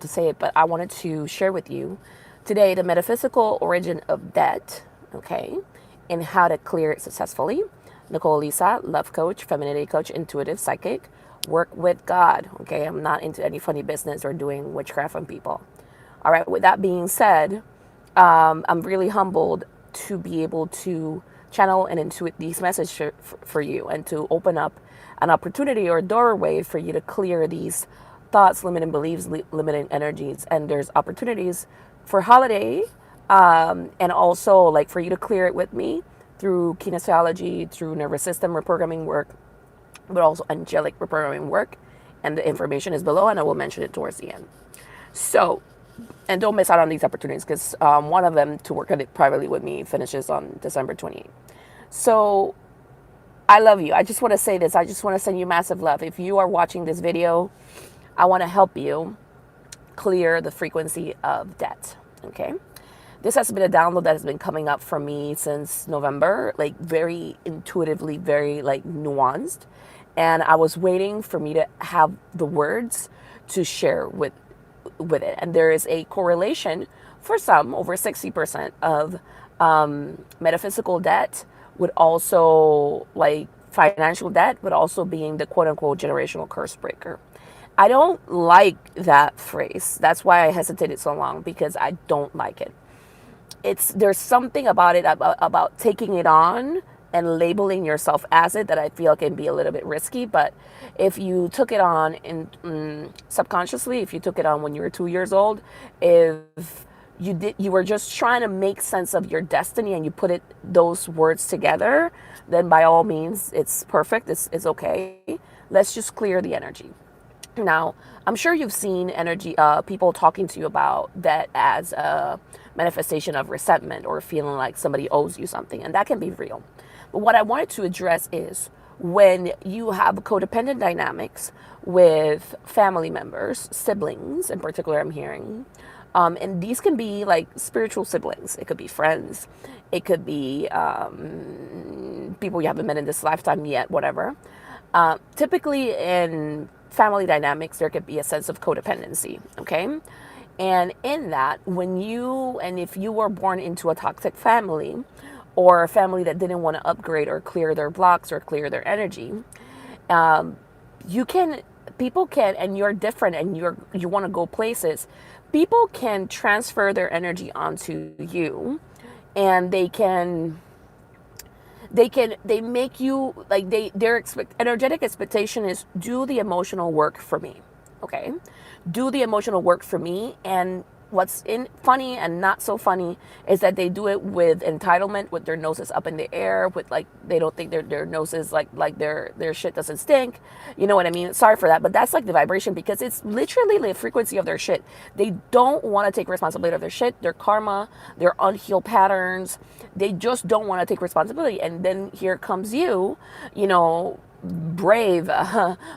to say it, but I wanted to share with you today the metaphysical origin of debt, okay, and how to clear it successfully. Nicole Lisa, love coach, femininity coach, intuitive psychic, work with God, okay? I'm not into any funny business or doing witchcraft on people. All right, with that being said, I'm really humbled to be able to channel and intuit these messages for you and to open up an opportunity or doorway for you to clear these thoughts, limiting beliefs, limiting energies. And there's opportunities for holiday and also like for you to clear it with me through kinesiology, through nervous system reprogramming work, but also angelic reprogramming work. And the information is below, and I will mention it towards the end. So, and don't miss out on these opportunities because one of them to work on it privately with me finishes on December 28th. So I love you. I just want to say this. I just want to send you massive love. If you are watching this video, I want to help you clear the frequency of debt. Okay. This has been a download that has been coming up for me since November, like very intuitively, very like nuanced. And I was waiting for me to have the words to share with it. And there is a correlation for some, over 60% of metaphysical debt would also, like financial debt, would also being the quote unquote generational curse breaker. I don't like that phrase. That's why I hesitated so long, because I don't like it. There's something about it, about taking it on and labeling yourself as it, that I feel can be a little bit risky. But if you took it on subconsciously, if you took it on when you were 2 years old, if you were just trying to make sense of your destiny and you put those words together, then by all means, it's perfect. It's okay. Let's just clear the energy. Now, I'm sure you've seen people talking to you about that as a manifestation of resentment or feeling like somebody owes you something, and that can be real. But what I wanted to address is when you have codependent dynamics with family members, siblings in particular, I'm hearing, and these can be like spiritual siblings. It could be friends. It could be people you haven't met in this lifetime yet, whatever. Typically in family dynamics, there could be a sense of codependency, okay? And in that, if you were born into a toxic family or a family that didn't want to upgrade or clear their blocks or clear their energy, people can, and you're different and you want to go places, people can transfer their energy onto you, and they make you like their energetic expectation is do the emotional work for me. Okay, do the emotional work for me. And what's funny and not so funny is that they do it with entitlement, with their noses up in the air, with like they don't think their noses like their shit doesn't stink. You know what I mean? Sorry for that, but that's like the vibration, because it's literally the frequency of their shit. They don't want to take responsibility of their shit, their karma, their unhealed patterns. They just don't want to take responsibility. And then here comes you know, brave,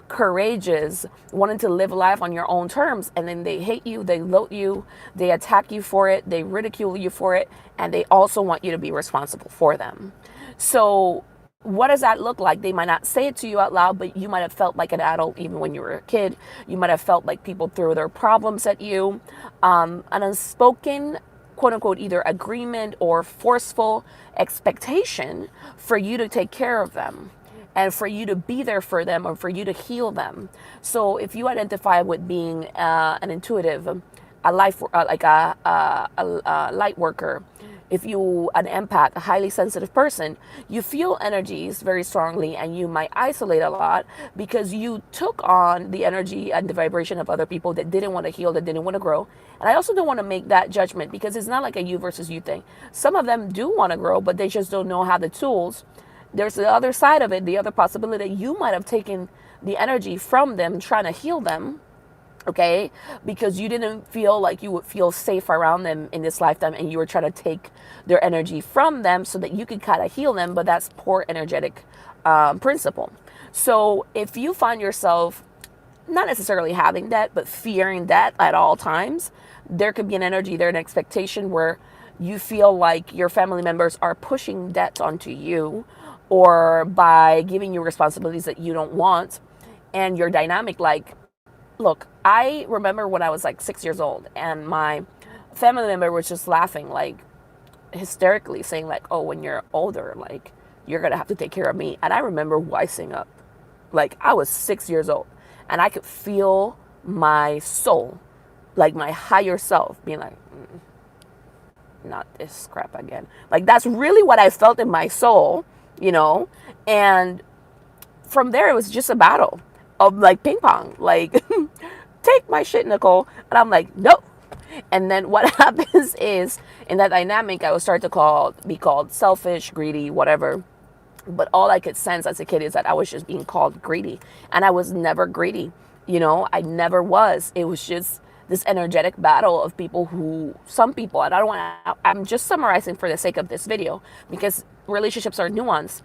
courageous, wanting to live life on your own terms, and then they hate you, they loathe you, they attack you for it, they ridicule you for it, and they also want you to be responsible for them. So what does that look like? They might not say it to you out loud, but you might have felt like an adult even when you were a kid. You might have felt like people threw their problems at you. An unspoken quote unquote either agreement or forceful expectation for you to take care of them and for you to be there for them or for you to heal them. So if you identify with being an intuitive, a light worker, if you an empath, a highly sensitive person, you feel energies very strongly, and you might isolate a lot because you took on the energy and the vibration of other people that didn't want to heal, that didn't want to grow. And I also don't want to make that judgment, because it's not like a you versus you thing. Some of them do want to grow, but they just don't know how the tools. There's the other side of it, the other possibility that you might have taken the energy from them trying to heal them, okay, because you didn't feel like you would feel safe around them in this lifetime, and you were trying to take their energy from them so that you could kind of heal them. But that's poor energetic principle. So if you find yourself not necessarily having that, but fearing that at all times, there could be an energy there, an expectation where you feel like your family members are pushing debt onto you, or by giving you responsibilities that you don't want, and your dynamic like look, I remember when I was like 6 years old and my family member was just laughing, like hysterically saying like, oh, when you're older, like you're going to have to take care of me. And I remember wising up. Like I was 6 years old and I could feel my soul, like my higher self being like, not this crap again. Like that's really what I felt in my soul, you know? And from there, it was just a battle of like ping pong, like take my shit, Nicole. And I'm like, nope. And then what happens is in that dynamic, I would start to be called selfish, greedy, whatever. But all I could sense as a kid is that I was just being called greedy. And I was never greedy. You know, I never was. It was just this energetic battle of some people, and I'm just summarizing for the sake of this video because relationships are nuanced.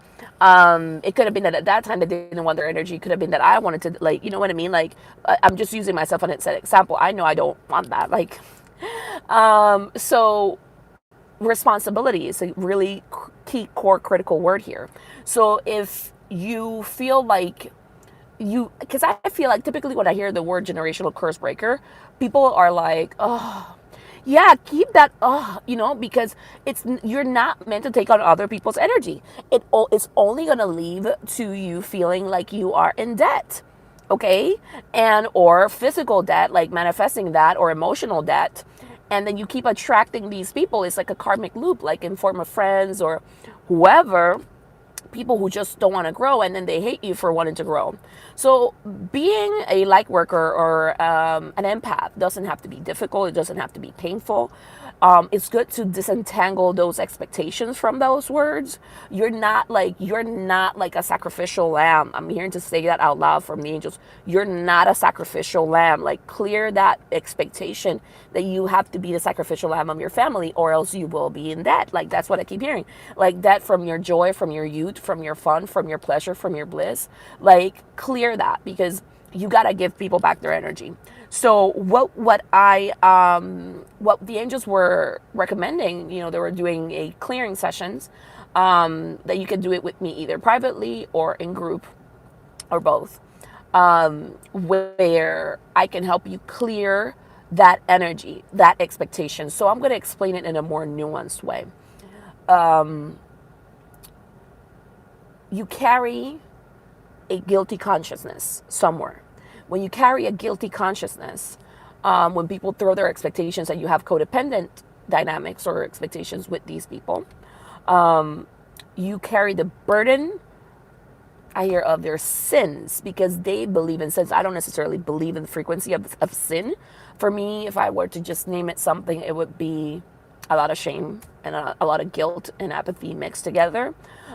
It could have been that at that time they didn't want their energy. It could have been that I wanted to, like, you know what I mean? Like, I'm just using myself as an example. I know I don't want that. Like, so responsibility is a really key core critical word here. So if you feel like because I feel like typically when I hear the word generational curse breaker, people are like, oh, yeah, keep that, oh, you know, because you're not meant to take on other people's energy. It's only going to lead to you feeling like you are in debt, okay? And or physical debt, like manifesting that, or emotional debt. And then you keep attracting these people. It's like a karmic loop, like in form of friends or whoever, people who just don't want to grow, and then they hate you for wanting to grow. So being a light worker or an empath doesn't have to be difficult. It doesn't have to be painful. It's good to disentangle those expectations from those words. You're not like a sacrificial lamb. I'm hearing to say that out loud from the angels. You're not a sacrificial lamb. Like clear that expectation that you have to be the sacrificial lamb of your family, or else you will be in debt. Like that's what I keep hearing. Like that from your joy, from your youth, from your fun, from your pleasure, from your bliss. Like clear that, because you got to give people back their energy. So what the angels were recommending, you know, they were doing a clearing sessions, that you can do it with me either privately or in group or both, where I can help you clear that energy, that expectation. So I'm going to explain it in a more nuanced way. You carry a guilty consciousness somewhere. When you carry a guilty consciousness, when people throw their expectations and you have codependent dynamics or expectations with these people, you carry the burden, I hear, of their sins, because they believe in sins. I don't necessarily believe in the frequency of sin. For me, if I were to just name it something, it would be a lot of shame and a lot of guilt and apathy mixed together.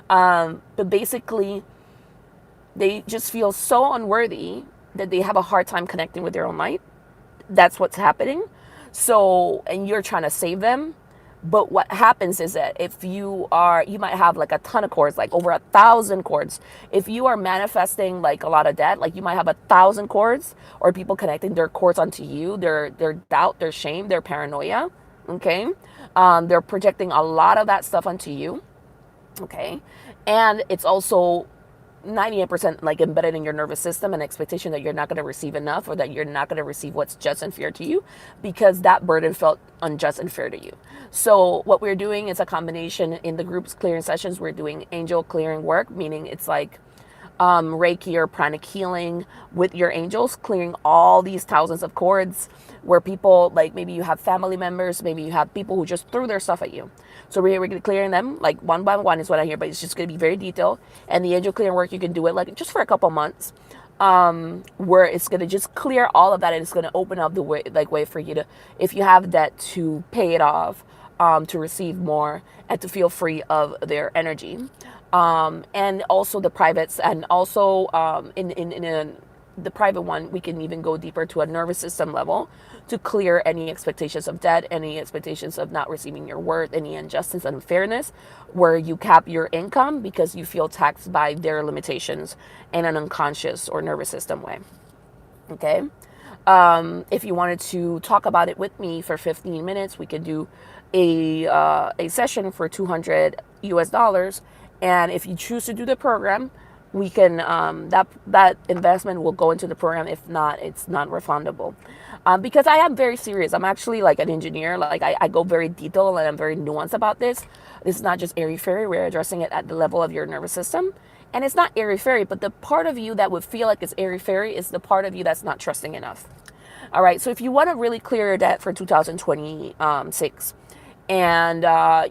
But basically, they just feel so unworthy that they have a hard time connecting with their own light. That's what's happening. So, and you're trying to save them. But what happens is that if you might have like a ton of cords, like over 1,000 cords. If you are manifesting like a lot of debt, like you might have 1,000 cords, or people connecting their cords onto you, their doubt, their shame, their paranoia, okay? They're projecting a lot of that stuff onto you, okay? And it's also 98% like embedded in your nervous system, an expectation that you're not going to receive enough, or that you're not going to receive what's just and fair to you, because that burden felt unjust and fair to you. So what we're doing is a combination in the group's clearing sessions. We're doing angel clearing work, meaning it's like Reiki or pranic healing with your angels, clearing all these thousands of cords where people, like maybe you have family members, maybe you have people who just threw their stuff at you. So we're going to be clearing them like one by one is what I hear, but it's just going to be very detailed. And the angel clearing work, you can do it like just for a couple months, where it's going to just clear all of that, and it's going to open up the way for you to, if you have debt, to pay it off, to receive more, and to feel free of their energy. And also the privates, and also in the private one, we can even go deeper to a nervous system level to clear any expectations of debt, any expectations of not receiving your worth, any injustice and unfairness, where you cap your income because you feel taxed by their limitations in an unconscious or nervous system way. Okay? If you wanted to talk about it with me for 15 minutes, we could do a session for $200 US. And if you choose to do the program, we can that investment will go into the program. If not, it's not refundable. Because I am very serious. I'm actually like an engineer. Like I go very detailed and I'm very nuanced about this. This is not just airy fairy. We're addressing it at the level of your nervous system. And it's not airy fairy, but the part of you that would feel like it's airy fairy is the part of you that's not trusting enough. All right. So if you want to really clear your debt for 2026, and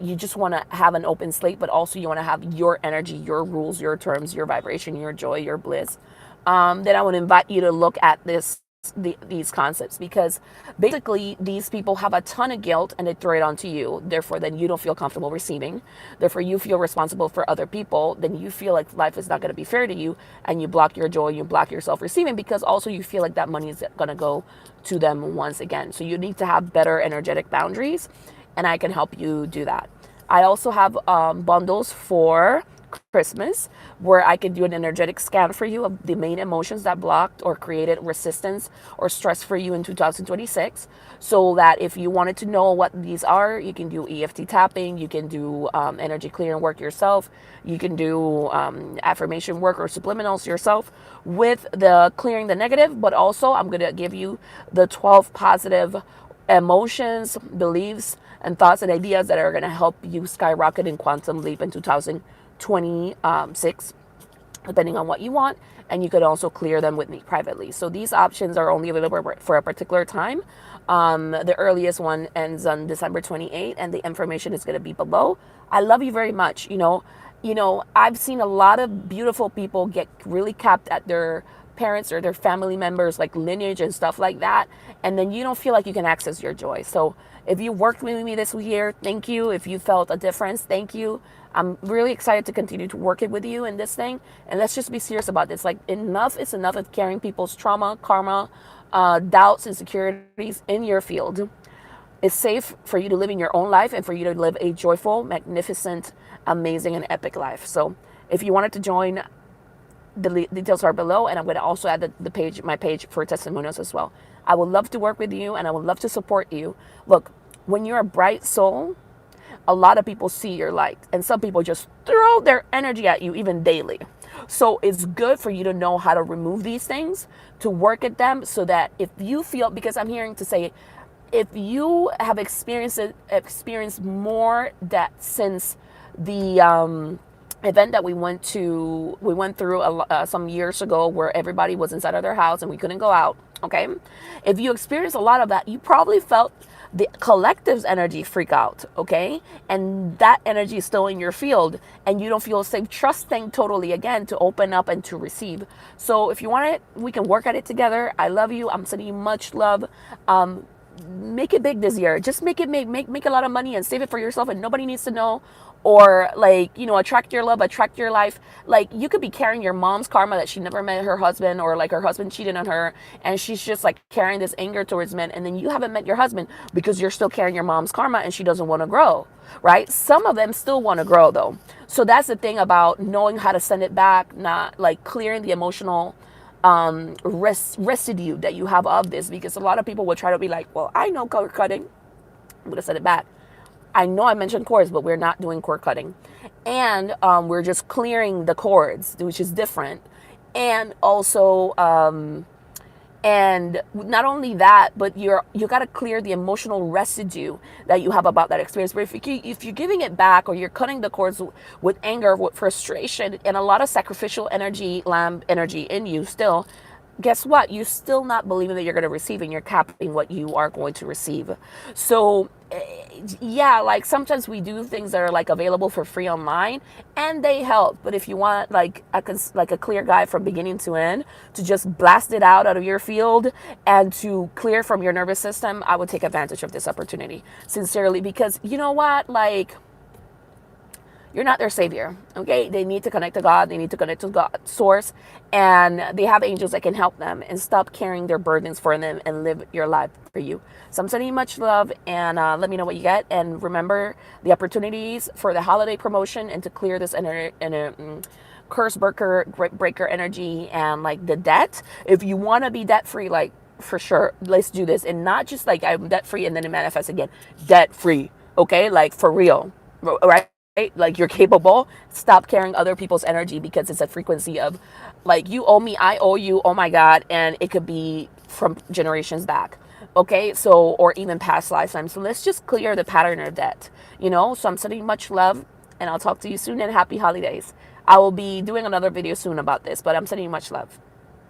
you just want to have an open slate, but also you want to have your energy, your rules, your terms, your vibration, your joy, your bliss, then I would invite you to look at these concepts, because basically these people have a ton of guilt and they throw it onto you. Therefore, then you don't feel comfortable receiving. Therefore, you feel responsible for other people. Then you feel like life is not going to be fair to you, and you block your joy, you block yourself receiving, because also you feel like that money is going to go to them once again. So you need to have better energetic boundaries, and I can help you do that. I also have bundles for Christmas where I can do an energetic scan for you of the main emotions that blocked or created resistance or stress for you in 2026, so that if you wanted to know what these are, you can do EFT tapping, you can do energy clearing work yourself, you can do affirmation work or subliminals yourself with the clearing the negative. But also I'm going to give you the 12 positive emotions, beliefs, and thoughts and ideas that are going to help you skyrocket in quantum leap in 2026, depending on what you want. And you could also clear them with me privately. So these options are only available for a particular time. The earliest one ends on December 28th, and the information is going to be below. I love you very much. I've seen a lot of beautiful people get really capped at their parents or their family members, like lineage and stuff like that, and then you don't feel like you can access your joy. So if you worked with me this year, thank you. If you felt a difference, thank you. I'm really excited to continue to work it with you in this thing, and let's just be serious about this. Like, enough is enough of carrying people's trauma, karma, doubts, insecurities in your field. It's safe for you to live in your own life and for you to live a joyful, magnificent, amazing, and epic life. So if you wanted to join, the details are below, and I'm going to also add my page for testimonials as well. I would love to work with you, and I would love to support you. Look, when you're a bright soul, a lot of people see your light, and some people just throw their energy at you even daily. So it's good for you to know how to remove these things, to work at them, so that if you feel, because I'm hearing to say, if you have experienced more that since the event that we went through some years ago, where everybody was inside of their house and we couldn't go out. Okay, if you experienced a lot of that, you probably felt the collective's energy freak out. Okay, and that energy is still in your field, and you don't feel safe trusting totally again to open up and to receive. So if you want it, we can work at it together. I love you. I'm sending you much love. Make it big this year. Just make a lot of money and save it for yourself, and nobody needs to know. Or attract your love, attract your life. Like, you could be carrying your mom's karma that she never met her husband, or like her husband cheated on her, and she's just like carrying this anger towards men, and then you haven't met your husband because you're still carrying your mom's karma and she doesn't want to grow, right? Some of them still want to grow though. So that's the thing about knowing how to send it back, not like clearing the emotional residue that you have of this, because a lot of people will try to be like, well, I know color cutting, I'm going to send it back. I know I mentioned cords, but we're not doing cord cutting. And we're just clearing the cords, which is different. And also, and not only that, but you got to clear the emotional residue that you have about that experience. But if you're giving it back, or you're cutting the cords with anger, with frustration, and a lot of sacrificial energy, lamb energy in you still, guess what? You're still not believing that you're going to receive, and you're capping what you are going to receive. So yeah, like sometimes we do things that are like available for free online, and they help. But if you want like a clear guide from beginning to end, to just blast it out of your field and to clear from your nervous system, I would take advantage of this opportunity sincerely, because you know what, like, you're not their savior, okay? They need to connect to God. They need to connect to God, source, and they have angels that can help them, and stop carrying their burdens for them and live your life for you. So I'm sending you much love, and let me know what you get. And remember the opportunities for the holiday promotion and to clear this curse breaker energy and like the debt. If you want to be debt free, like, for sure, let's do this. And not just like I'm debt free and then it manifests again. Debt free, okay? Like, for real, right? right? Like you're capable. Stop carrying other people's energy because it's a frequency of like you owe me, I owe you, oh my God. And it could be from generations back. Okay, so or even past lifetimes. So let's just clear the pattern of that. So I'm sending much love and I'll talk to you soon and happy holidays. I will be doing another video soon about this, but I'm sending you much love.